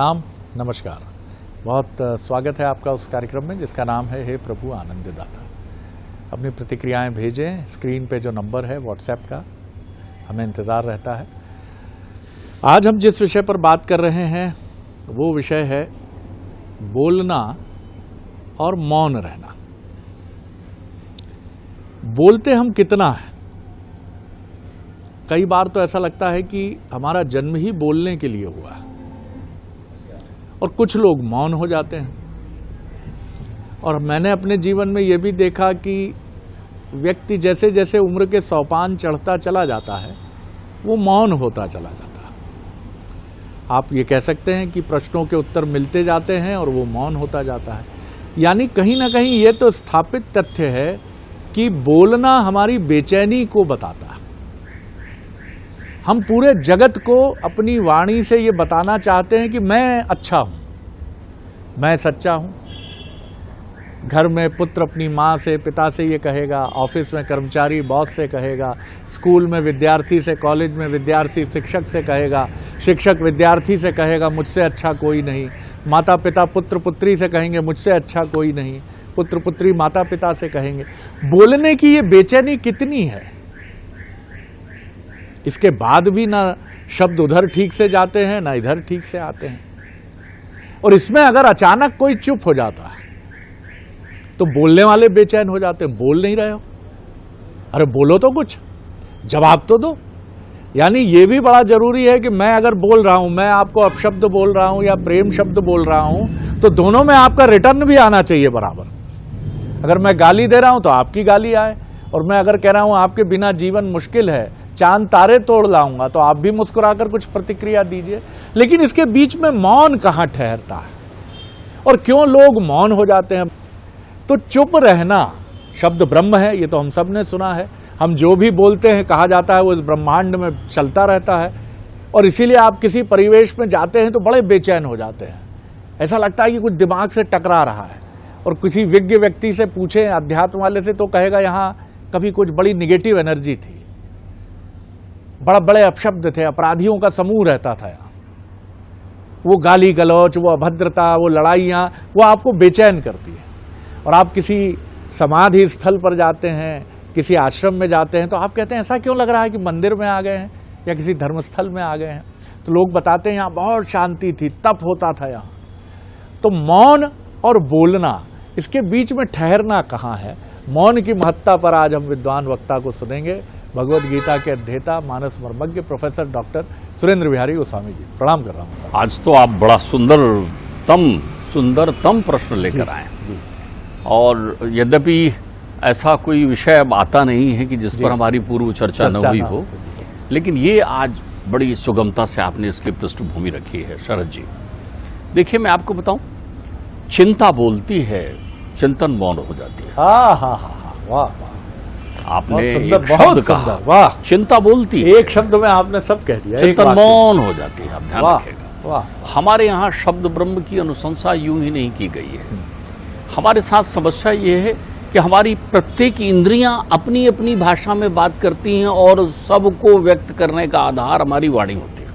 प्रणाम, नमस्कार। बहुत स्वागत है आपका उस कार्यक्रम में जिसका नाम है हे प्रभु आनंद दाता। अपनी प्रतिक्रियाएं भेजें, स्क्रीन पे जो नंबर है व्हाट्सएप का, हमें इंतज़ार रहता है। आज हम जिस विषय पर बात कर रहे हैं वो विषय है बोलना और मौन रहना। बोलते हम कितना है? कई बार तो ऐसा लगता है कि हमारा जन्म ही बोलने के लिए हुआ है, और कुछ लोग मौन हो जाते हैं। और मैंने अपने जीवन में यह भी देखा कि व्यक्ति जैसे जैसे उम्र के सोपान चढ़ता चला जाता है वो मौन होता चला जाता है। आप ये कह सकते हैं कि प्रश्नों के उत्तर मिलते जाते हैं और वो मौन होता जाता है। यानी कहीं ना कहीं ये तो स्थापित तथ्य है कि बोलना हमारी बेचैनी को बताता है। हम पूरे जगत को अपनी वाणी से ये बताना चाहते हैं कि मैं अच्छा हूं, मैं सच्चा हूं। घर में पुत्र अपनी माँ से, पिता से ये कहेगा, ऑफिस में कर्मचारी बॉस से कहेगा, स्कूल में विद्यार्थी से, कॉलेज में विद्यार्थी शिक्षक से कहेगा, शिक्षक विद्यार्थी से कहेगा मुझसे अच्छा कोई नहीं, माता पिता पुत्र पुत्री से कहेंगे मुझसे अच्छा कोई नहीं, पुत्र पुत्री माता पिता से कहेंगे। बोलने की ये बेचैनी कितनी है। इसके बाद भी ना शब्द उधर ठीक से जाते हैं ना इधर ठीक से आते हैं। और इसमें अगर अचानक कोई चुप हो जाता है तो बोलने वाले बेचैन हो जाते हैं। बोल नहीं रहे हो, अरे बोलो तो, कुछ जवाब तो दो। यानी ये भी बड़ा जरूरी है कि मैं अगर बोल रहा हूं, मैं आपको अपशब्द बोल रहा हूं या प्रेम शब्द बोल रहा हूं, तो दोनों में आपका रिटर्न भी आना चाहिए बराबर। अगर मैं गाली दे रहा हूं तो आपकी गाली आए, और मैं अगर कह रहा हूं आपके बिना जीवन मुश्किल है, चांद तारे तोड़ लाऊंगा, तो आप भी मुस्कुराकर कुछ प्रतिक्रिया दीजिए। लेकिन इसके बीच में मौन कहां ठहरता है और क्यों लोग मौन हो जाते हैं? तो चुप रहना शब्द ब्रह्म है, ये तो हम सब ने सुना है। हम जो भी बोलते हैं कहा जाता है वो इस ब्रह्मांड में चलता रहता है, और इसीलिए आप किसी परिवेश में जाते हैं तो बड़े बेचैन हो जाते हैं। ऐसा लगता है कि कुछ दिमाग से टकरा रहा है। और किसी विज्ञ व्यक्ति से पूछें, अध्यात्म वाले से, तो कहेगा यहाँ कभी कुछ बड़ी निगेटिव एनर्जी थी, बड़े अपशब्द थे, अपराधियों का समूह रहता था यहाँ। वो गाली गलौच, वो अभद्रता, वो लड़ाइयाँ, वो आपको बेचैन करती है। और आप किसी समाधि स्थल पर जाते हैं, किसी आश्रम में जाते हैं, तो आप कहते हैं ऐसा क्यों लग रहा है कि मंदिर में आ गए हैं या किसी धर्मस्थल में आ गए हैं। तो लोग बताते हैं यहाँ बहुत शांति थी, तप होता था यहाँ। तो मौन और बोलना, इसके बीच में ठहरना कहाँ है? मौन की महत्ता पर आज हम विद्वान वक्ता को सुनेंगे। भगवद गीता के अध्येता, मानस मर्मज्ञ प्रोफेसर डॉक्टर सुरेंद्र बिहारी गोस्वामी जी, प्रणाम कर रहा हूँ सर। आज तो आप बड़ा सुंदरतम प्रश्न लेकर आए, और यद्यपि ऐसा कोई विषय अब आता नहीं है कि जिस पर हमारी पूर्व चर्चा न हुई हो, लेकिन ये आज बड़ी सुगमता से आपने इसकी पृष्ठभूमि रखी है। शरद जी, देखिए मैं आपको बताऊं, चिंता बोलती है, चिंतन मौन हो जाती है। वाह, आपने बहुत शब्द कहा, वाह, चिंता बोलती है, एक शब्द में आपने सब कह दिया, चिंतन मौन हो जाती है। आप ध्यान रखिएगा। वाह। हमारे यहाँ शब्द ब्रह्म की अनुशंसा यूं ही नहीं की गई है। हमारे साथ समस्या ये है कि हमारी प्रत्येक इंद्रियां अपनी अपनी भाषा में बात करती हैं, और सबको व्यक्त करने का आधार हमारी वाणी होती है।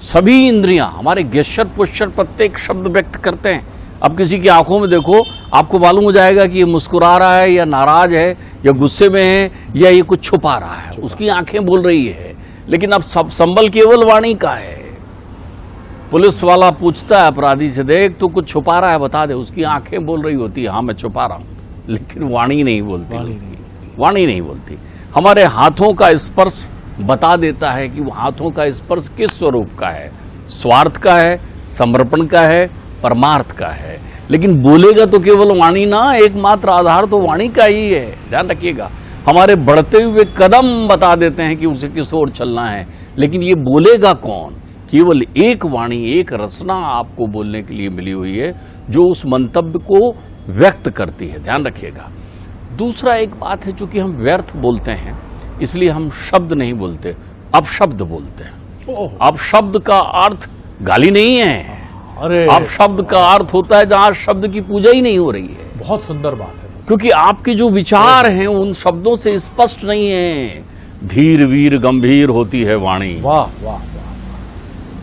सभी इंद्रियां, हमारे गेस्चर पोस्चर, प्रत्येक शब्द व्यक्त करते हैं। अब किसी की आंखों में देखो, आपको मालूम हो जाएगा कि ये मुस्कुरा रहा है या नाराज है या गुस्से में है या ये कुछ छुपा रहा है। उसकी आंखें बोल रही है, लेकिन अब सब संबल केवल वाणी का है। पुलिस वाला पूछता है अपराधी से, देख तू कुछ छुपा रहा है, बता दे। उसकी आंखें बोल रही होती है, हाँ मैं छुपा रहा हूं, लेकिन वाणी नहीं बोलती, वाणी नहीं बोलती। हमारे हाथों का स्पर्श बता देता है कि वो हाथों का स्पर्श किस स्वरूप का है, स्वार्थ का है, समर्पण का है, परमार्थ का है। लेकिन बोलेगा तो केवल वाणी ना, एकमात्र आधार तो वाणी का ही है। ध्यान रखिएगा, हमारे बढ़ते हुए कदम बता देते हैं कि उसे किस ओर चलना है, लेकिन ये बोलेगा कौन? केवल एक वाणी, एक रचना आपको बोलने के लिए मिली हुई है, जो उस मंतव्य को व्यक्त करती है। ध्यान रखिएगा। दूसरा एक बात है, चूंकि हम व्यर्थ बोलते हैं इसलिए हम शब्द नहीं बोलते, अपशब्द बोलते हैं। अपशब्द का अर्थ गाली नहीं है, अपशब्द का अर्थ होता है जहां शब्द की पूजा ही नहीं हो रही है। बहुत सुंदर बात है, क्योंकि आपके जो विचार हैं उन शब्दों से स्पष्ट नहीं है। धीर वीर गंभीर होती है वाणी। वाह वाह।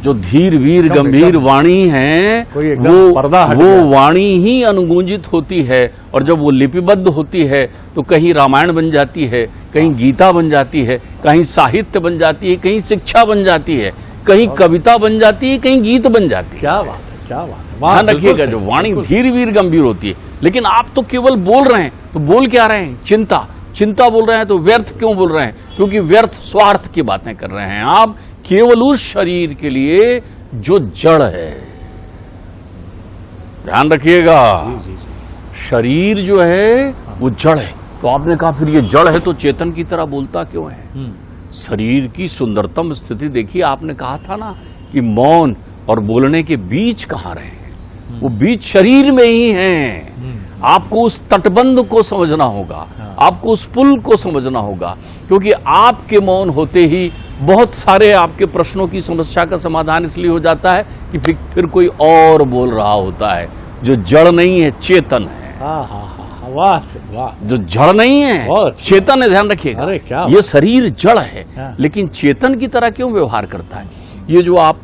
जो धीर वीर एकदम, गंभीर एकदम। वाणी है, कोई एकदम पर्दा हट वो गया। वाणी ही अनुगूंजित होती है, और जब वो लिपिबद्ध होती है तो कहीं रामायण बन जाती है, कहीं गीता बन जाती है, कहीं साहित्य बन जाती है, कहीं शिक्षा बन जाती है, कहीं कविता बन जाती है, कहीं गीत बन जाती है। क्या बात है, क्या बात है। ध्यान बिल्कुल रखिएगा, सही, जो वाणी बिल्कुल धीर वीर गंभीर होती है। लेकिन आप तो केवल बोल रहे हैं, तो बोल क्या रहे हैं? चिंता, चिंता बोल रहे हैं। तो व्यर्थ क्यों बोल रहे हैं? क्योंकि व्यर्थ स्वार्थ की बातें कर रहे हैं आप, केवल उस शरीर के लिए जो जड़ है। ध्यान रखिएगा, जी, जी। शरीर जो है वो जड़ है। तो आपने कहा फिर ये जड़ है तो चेतन की तरह बोलता क्यों है? शरीर की सुंदरतम स्थिति देखिए, आपने कहा था ना कि मौन और बोलने के बीच कहाँ रहे हैं, वो बीच शरीर में ही है। आपको उस तटबंध को समझना होगा, आपको उस पुल को समझना होगा, क्योंकि आपके मौन होते ही बहुत सारे आपके प्रश्नों की समस्या का समाधान इसलिए हो जाता है कि फिर कोई और बोल रहा होता है जो जड़ नहीं है, चेतन है। वाह से वाह। जो जड़ नहीं है, बहुत अच्छी चेतन है। ध्यान रखिएगा, अरे क्या ये शरीर जड़ है, हाँ। लेकिन चेतन की तरह क्यों व्यवहार करता है? ये जो आप,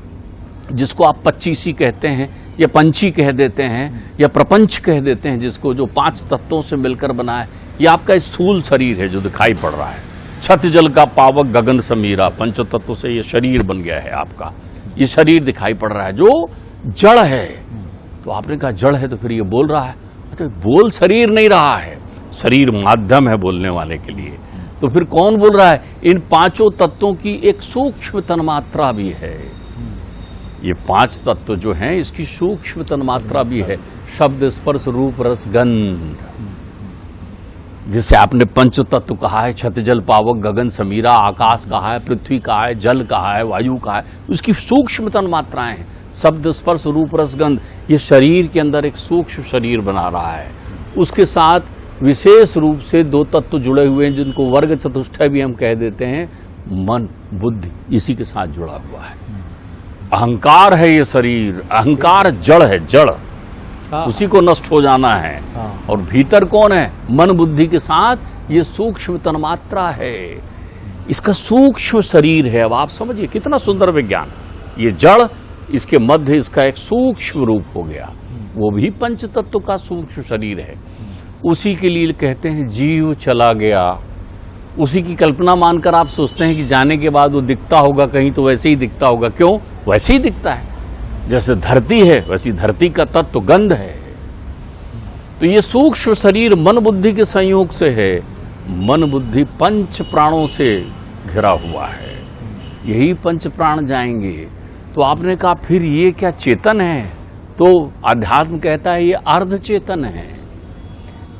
जिसको आप पच्चीसी कहते हैं या पंछी कह देते हैं या प्रपंच कह देते हैं, जिसको, जो 5 तत्वों से मिलकर बना है, ये आपका स्थूल शरीर है जो दिखाई पड़ रहा है। छत जल का पावक गगन समीरा, पंच तत्व से ये शरीर बन गया है आपका। ये शरीर दिखाई पड़ रहा है जो जड़ है। तो आपने कहा जड़ है तो फिर ये बोल रहा है। तो बोल शरीर नहीं रहा है, शरीर माध्यम है बोलने वाले के लिए। तो फिर कौन बोल रहा है? इन 5 तत्वों की एक सूक्ष्म तन्मात्रा भी है। ये 5 तत्व जो हैं, इसकी सूक्ष्म तन्मात्रा भी है। शब्द, स्पर्श, रूप, रस, गंध, जिसे आपने पंच तत्व कहा है। छत जल पावक गगन समीरा, आकाश कहा है, पृथ्वी कहा है, जल कहा है, वायु कहा है, उसकी सूक्ष्म तन्मात्राएं हैं। शब्द, स्पर्श, रूप, रस, गंध, ये शरीर के अंदर एक सूक्ष्म शरीर बना रहा है। उसके साथ विशेष रूप से 2 तत्व जुड़े हुए हैं, जिनको वर्ग चतुष्टय भी हम कह देते हैं। मन, बुद्धि, इसी के साथ जुड़ा हुआ है। अहंकार है ये शरीर, अहंकार जड़ है, जड़, उसी को नष्ट हो जाना है। और भीतर कौन है? मन, बुद्धि के साथ ये सूक्ष्म तन्मात्रा है, इसका सूक्ष्म शरीर है। अब आप समझिए कितना सुंदर विज्ञान। ये जड़, इसके मध्य इसका एक सूक्ष्म रूप हो गया, वो भी पंच तत्व का सूक्ष्म शरीर है। उसी के लिए कहते हैं जीव चला गया। उसी की कल्पना मानकर आप सोचते हैं कि जाने के बाद वो दिखता होगा कहीं, तो वैसे ही दिखता होगा। क्यों? वैसे ही दिखता है। जैसे धरती है, वैसी धरती का तत्व गंध है। तो ये सूक्ष्म शरीर मन बुद्धि के संयोग से है। मन बुद्धि पंच प्राणों से घिरा हुआ है, यही पंच प्राण जाएंगे। तो आपने कहा फिर ये क्या चेतन है? तो अध्यात्म कहता है ये अर्ध चेतन है,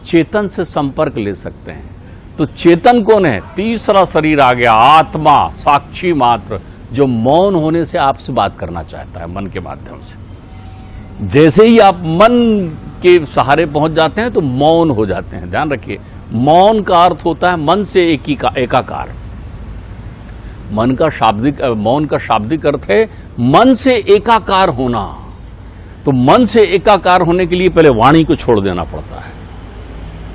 चेतन से संपर्क ले सकते हैं। तो चेतन कौन है? तीसरा शरीर आ गया, आत्मा, साक्षी मात्र, जो मौन होने से आपसे बात करना चाहता है मन के माध्यम से। जैसे ही आप मन के सहारे पहुंच जाते हैं तो मौन हो जाते हैं। ध्यान रखिए, मौन का अर्थ होता है मन से एकाकार। मौन का शाब्दिक अर्थ है मन से एकाकार होना। तो मन से एकाकार होने के लिए पहले वाणी को छोड़ देना पड़ता है।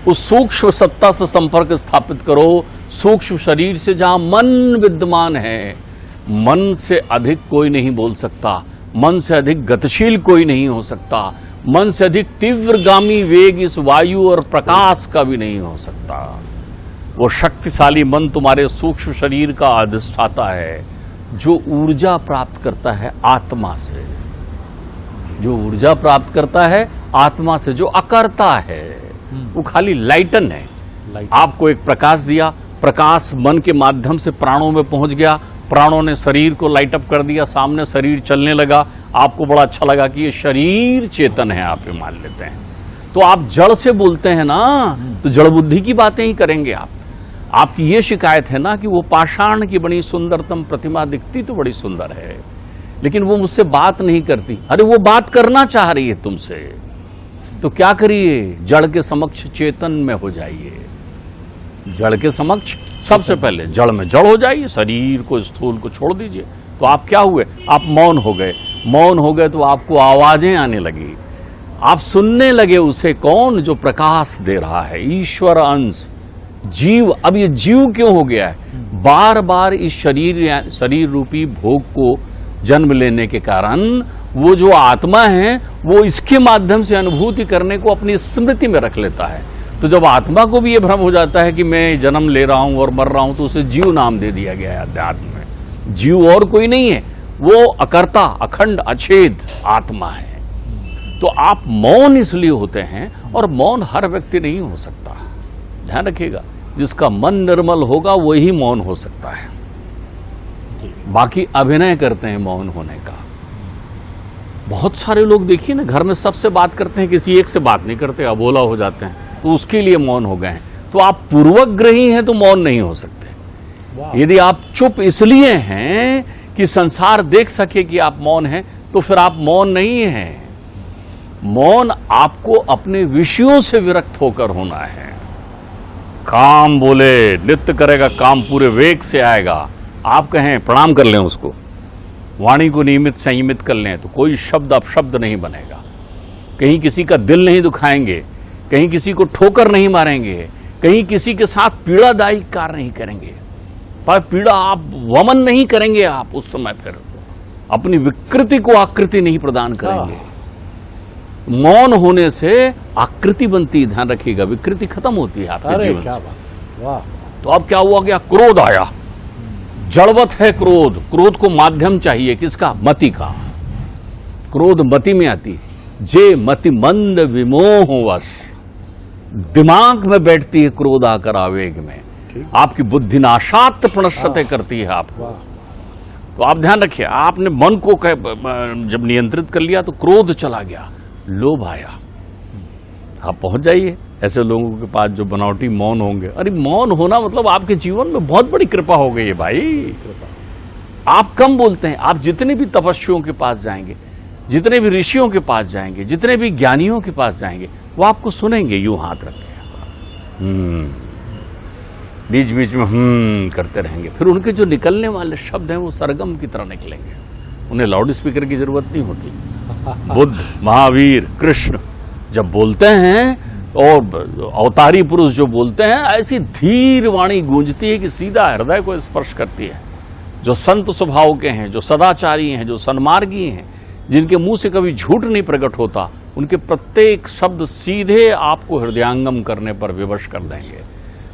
उस सूक्ष्म सत्ता से संपर्क स्थापित करो, सूक्ष्म शरीर से, जहां मन विद्यमान है। मन से अधिक कोई नहीं बोल सकता, मन से अधिक गतिशील कोई नहीं हो सकता, मन से अधिक तीव्रगामी वेग इस वायु और प्रकाश का भी नहीं हो सकता। वो शक्तिशाली मन तुम्हारे सूक्ष्म शरीर का अधिष्ठाता है, जो ऊर्जा प्राप्त करता है आत्मा से, जो ऊर्जा प्राप्त करता है आत्मा से, जो अकर्ता है, वो खाली लाइटन है। आपको एक प्रकाश दिया, प्रकाश मन के माध्यम से प्राणों में पहुंच गया, प्राणों ने शरीर को लाइट अप कर दिया, सामने शरीर चलने लगा। आपको बड़ा अच्छा लगा कि ये शरीर चेतन है, आप ये मान लेते हैं। तो आप जड़ से बोलते हैं ना, तो जड़ बुद्धि की बातें ही करेंगे आप। आपकी ये शिकायत है ना कि वो पाषाण की बड़ी सुंदरतम प्रतिमा दिखती तो बड़ी सुंदर है, लेकिन वो मुझसे बात नहीं करती। अरे वो बात करना चाह रही है तुमसे, तो क्या करिए? जड़ के समक्ष चेतन में हो जाइए। जड़ के समक्ष सबसे पहले जड़ में जड़ हो जाइए, शरीर को, स्थूल को छोड़ दीजिए। तो आप क्या हुए? आप मौन हो गए। मौन हो गए तो आपको आवाजें आने लगी, आप सुनने लगे उसे। कौन? जो प्रकाश दे रहा है, ईश्वर अंश, जीव। अब ये जीव क्यों हो गया है? बार बार इस शरीर रूपी भोग को जन्म लेने के कारण वो जो आत्मा है वो इसके माध्यम से अनुभूति करने को अपनी स्मृति में रख लेता है। तो जब आत्मा को भी ये भ्रम हो जाता है कि मैं जन्म ले रहा हूं और मर रहा हूं, तो उसे जीव नाम दे दिया गया है अध्यात्म में। जीव और कोई नहीं है, वो अकर्ता, अखंड, अछेद आत्मा है। तो आप मौन इसलिए होते हैं, और मौन हर व्यक्ति नहीं हो सकता, ध्यान रखिएगा। जिसका मन निर्मल होगा वही मौन हो सकता है। बाकी अभिनय करते हैं मौन होने का। बहुत सारे लोग देखिए ना, घर में सबसे बात करते हैं, किसी एक से बात नहीं करते, अबोला हो जाते हैं, तो उसके लिए मौन हो गए हैं। तो आप पूर्वग्रही हैं तो मौन नहीं हो सकते। यदि आप चुप इसलिए हैं कि संसार देख सके कि आप मौन हैं, तो फिर आप मौन नहीं हैं। मौन आपको अपने विषयों से विरक्त होकर होना है। काम बोले, नृत्य करेगा, काम पूरे वेग से आएगा, आप कहें प्रणाम कर लें उसको, वाणी को नियमित संयमित कर लें, तो कोई शब्द अपशब्द नहीं बनेगा। कहीं किसी का दिल नहीं दुखाएंगे, कहीं किसी को ठोकर नहीं मारेंगे, कहीं किसी के साथ पीड़ादायी कार्य नहीं करेंगे, पर पीड़ा आप वमन नहीं करेंगे। आप उस समय फिर अपनी विकृति को आकृति नहीं प्रदान करेंगे। मौन होने से आकृति बनती, ध्यान रखिएगा, विकृति खत्म होती है आपके जीवन से। वाह। तो अब क्या हुआ, क्या क्रोध आया, जड़वत है क्रोध। क्रोध को माध्यम चाहिए, किसका? मति का। क्रोध मति में आती, जे मति मंद विमोह वश, दिमाग में बैठती है क्रोध आकर आवेग में, आपकी बुद्धि नाशात प्रणश्यते करती है आपको। तो आप ध्यान रखिए, आपने मन को जब नियंत्रित कर लिया तो क्रोध चला गया, लोभ आया। आप पहुंच जाइए ऐसे लोगों के पास जो बनावटी मौन होंगे। अरे मौन होना मतलब आपके जीवन में बहुत बड़ी कृपा हो गई है भाई। आप कम बोलते हैं। आप जितने भी तपस्वियों के पास जाएंगे, जितने भी ऋषियों के पास जाएंगे, जितने भी ज्ञानियों के पास जाएंगे, वो आपको सुनेंगे यूं हाथ रख के, बीच बीच में करते रहेंगे। फिर उनके जो निकलने वाले शब्द हैं वो सरगम की तरह निकलेंगे, उन्हें लाउड स्पीकर की जरूरत नहीं होती। बुद्ध, महावीर, कृष्ण जब बोलते हैं और अवतारी पुरुष जो बोलते हैं, ऐसी धीर वाणी गूंजती है कि सीधा हृदय को स्पर्श करती है। जो संत स्वभाव के हैं, जो सदाचारी हैं, जो सन्मार्गी हैं, जिनके मुंह से कभी झूठ नहीं प्रकट होता, उनके प्रत्येक शब्द सीधे आपको हृदयांगम करने पर विवश कर देंगे।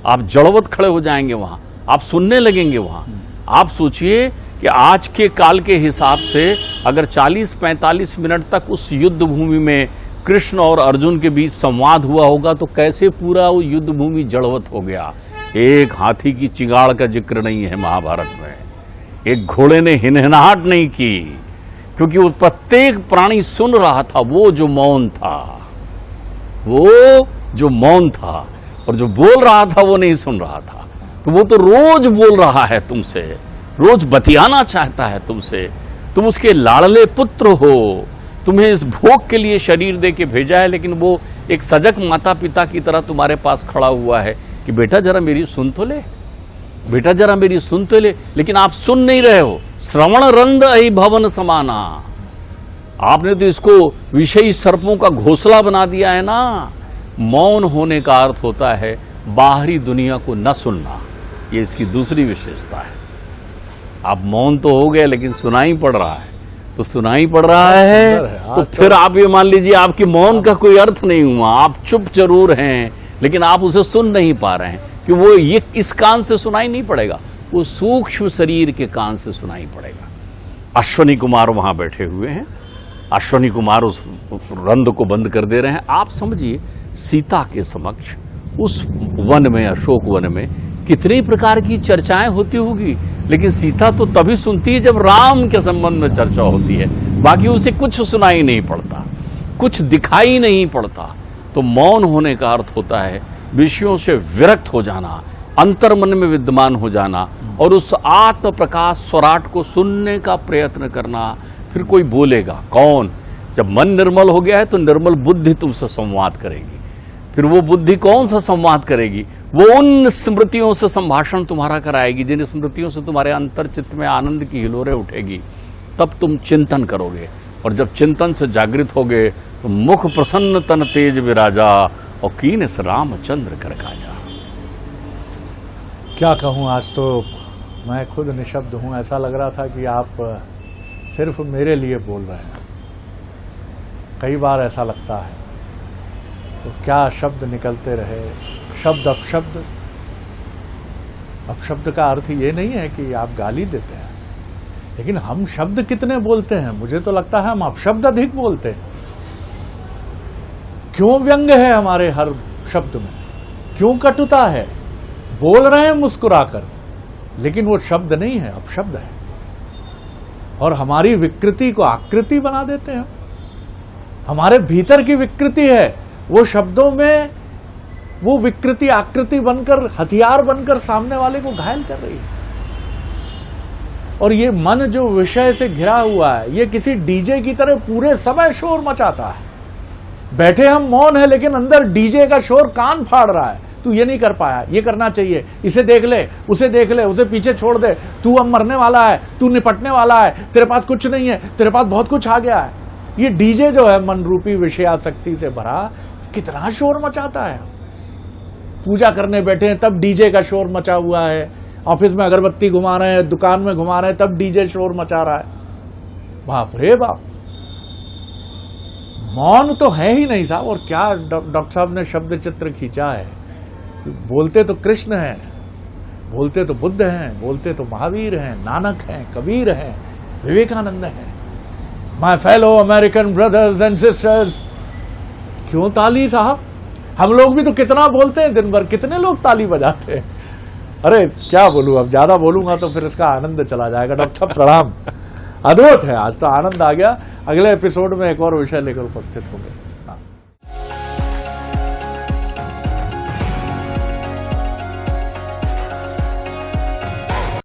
आप जड़वत खड़े हो जाएंगे वहां, आप सुनने लगेंगे वहां। आप सोचिए कि आज के काल के हिसाब से अगर 40-45 मिनट तक उस युद्ध भूमि में कृष्ण और अर्जुन के बीच संवाद हुआ होगा, तो कैसे पूरा वो युद्ध भूमि जड़वत हो गया। एक हाथी की चिंगाड़ का जिक्र नहीं है महाभारत में, एक घोड़े ने हिनहिनाहट नहीं की, क्योंकि वो प्रत्येक प्राणी सुन रहा था। वो जो मौन था, वो जो मौन था, और जो बोल रहा था वो नहीं सुन रहा था। तो वो तो रोज बोल रहा है तुमसे, रोज बतियाना चाहता है तुमसे, तुम उसके लाड़ले पुत्र हो, तुम्हें इस भोग के लिए शरीर दे के भेजा है, लेकिन वो एक सजग माता पिता की तरह तुम्हारे पास खड़ा हुआ है कि बेटा जरा मेरी सुन तो ले, बेटा जरा मेरी सुन तो ले। लेकिन आप सुन नहीं रहे हो। श्रवण रंद अहि भवन समाना, आपने तो इसको विषयी सर्पों का घोंसला बना दिया है ना। मौन होने का अर्थ होता है बाहरी दुनिया को न सुनना, ये इसकी दूसरी विशेषता है। आप मौन तो हो गए लेकिन सुनाई पड़ रहा है, तो सुनाई पड़ रहा है तो फिर आप ये मान लीजिए आपकी मौन का कोई अर्थ नहीं हुआ। आप चुप जरूर हैं लेकिन आप उसे सुन नहीं पा रहे हैं कि वो ये इस कान से सुनाई नहीं पड़ेगा, वो सूक्ष्म शरीर के कान से सुनाई पड़ेगा। अश्वनी कुमार वहां बैठे हुए हैं, अश्वनी कुमार उस रंध को बंद कर दे रहे हैं। आप समझिए सीता के समक्ष उस वन में, अशोक वन में कितनी प्रकार की चर्चाएं होती होगी, लेकिन सीता तो तभी सुनती है जब राम के संबंध में चर्चा होती है। बाकी उसे कुछ सुनाई नहीं पड़ता, कुछ दिखाई नहीं पड़ता। तो मौन होने का अर्थ होता है विषयों से विरक्त हो जाना, अंतर्मन में विद्यमान हो जाना और उस आत्म प्रकाश स्वराट को सुनने का प्रयत्न करना। फिर कोई बोलेगा कौन? जब मन निर्मल हो गया है तो निर्मल बुद्धि तुमसे संवाद करेगी। फिर वो बुद्धि कौन सा संवाद करेगी? वो उन स्मृतियों से संभाषण तुम्हारा कराएगी जिन स्मृतियों से तुम्हारे अंतर चित्त में आनंद की हिलोरें उठेगी। तब तुम चिंतन करोगे, और जब चिंतन से जागृत होगे तो मुख प्रसन्न तन तेज विराजा और कीनस रामचंद्र कर काजा। क्या कहूँ, आज तो मैं खुद निशब्द हूँ। ऐसा लग रहा था कि आप सिर्फ मेरे लिए बोल रहे हैं। कई बार ऐसा लगता है तो क्या शब्द निकलते रहे, शब्द अपशब्द। अपशब्द का अर्थ ये नहीं है कि आप गाली देते हैं, लेकिन हम शब्द कितने बोलते हैं। मुझे तो लगता है हम अपशब्द अधिक बोलते हैं। क्यों व्यंग है हमारे हर शब्द में, क्यों कटुता है। बोल रहे हैं मुस्कुराकर, लेकिन वो शब्द नहीं है, अपशब्द है। और हमारी विकृति को आकृति बना देते हैं। हमारे भीतर की विकृति है, वो शब्दों में वो विकृति आकृति बनकर, हथियार बनकर सामने वाले को घायल कर रही है। और ये मन जो विषय से घिरा हुआ है, ये किसी डीजे की तरह पूरे समय शोर मचाता है। बैठे हम मौन है, लेकिन अंदर डीजे का शोर कान फाड़ रहा है। तू ये नहीं कर पाया, ये करना चाहिए, इसे देख ले, उसे देख ले, उसे पीछे छोड़ दे, तू अब मरने वाला है, तू निपटने वाला है, तेरे पास कुछ नहीं है, तेरे पास बहुत कुछ आ गया है। ये डीजे जो है मन रूपी विषयासक्ति से भरा, कितना शोर मचाता है। पूजा करने बैठे हैं तब डीजे का शोर मचा हुआ है, ऑफिस में अगरबत्ती घुमा रहे हैं, दुकान में घुमा रहे हैं, तब डीजे शोर मचा रहा है। बाप रे बाप, मौन तो है ही नहीं साहब। और क्या डॉक्टर साहब ने शब्द चित्र खींचा है। बोलते तो कृष्ण हैं, बोलते तो बुद्ध हैं, बोलते तो महावीर हैं, नानक हैं, कबीर हैं, विवेकानंद हैं, my fellow American brothers and sisters. क्यों ताली साहब? हम लोग भी तो कितना बोलते हैं दिन भर, कितने लोग ताली बजाते हैं। अरे क्या बोलूं, अब ज्यादा बोलूंगा तो फिर इसका आनंद चला जाएगा। डॉक्टर साहब प्रणाम, अद्भुत है, आज तो आनंद आ गया। अगले एपिसोड में एक और विषय लेकर उपस्थित होंगे।